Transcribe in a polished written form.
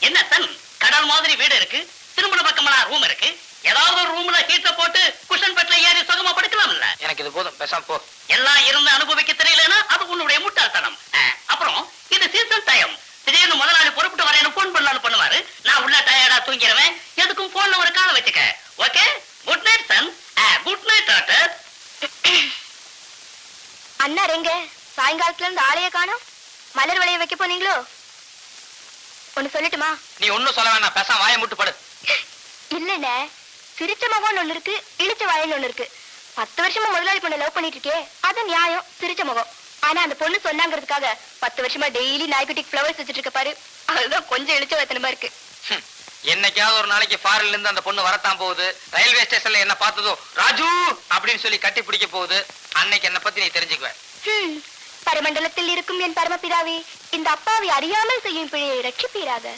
என்ன சன், கடல் மாதிரி வீடு இருக்கு, திருமண பக்கமெல்லாம் ரூம் இருக்கு. ஏதாவது ஒரு ரூம்ல ஹீட்ட போட்டு குஷன் பெட்ல ஏறி சுகமா படுக்கலாம்ல. எனக்கு இது போதும், பேசாம போ. எல்லாம் இருந்து அனுபவிக்க தெரியலன்னா அது உன்னுடைய முட்டாள்தனம். அப்புறம் இது சீசன் டைம். திடீர்னு முதலாளி புறப்பட்டு வரேன்னு போன் பண்ணாலும் பண்ணுவாரு. நான் உள்ள டயர்டா தூங்கிடுவேன். எதுக்கும் போன்ல ஒரு காலை வச்சுக்க. Okay, good night son. Good night doctor. அண்ணா எங்க சாயங்காலத்துல இருந்து ஆளைய காணோம்? மலர் வளைய வைக்க போனீங்களோ? ஒண்ணு சொல்லட்டுமா? நீ ஒண்ணும் சொல்ல வேணாம், பேசாம வாயை மூட்டு படு. இல்லண்ணே, சிரிச்ச முகம் ஒண்ணு இருக்கு, இழிச்ச வாயின்னு ஒண்ணு இருக்கு. 10 வருஷமா முதலாளி பொண்ணை லவ் பண்ணிட்டு இருக்கே, அது நியாயம், சிரிச்ச முகம். ஆனா அந்த பொண்ணு சொன்னாங்கிறதுக்காக 10 வருஷமா டெய்லி நாய்க்குட்டிக்கு ஃப்ளவர்ஸ் வச்சுட்டு இருக்க பாரு, அதுதான் கொஞ்சம் இழிச்ச வத்தனமா இருக்கு. என்னைக்காவது ஒரு நாளைக்கு ஃபாரின்ல இருந்து அந்த பொண்ணு வரத்தான் போகுது. ரயில்வே ஸ்டேஷன்ல என்ன பார்த்ததோ ராஜு அப்படின்னு சொல்லி கட்டி பிடிக்க போகுது. அன்னைக்கு என்ன பத்தி நீ தெரிஞ்சுக்குவ. பரமண்டலத்தில் இருக்கும் என் பரமபிதாவே, இந்த அப்பாவை அறியாமல் செய்யும் பிழையை ரட்சிப்பீராக.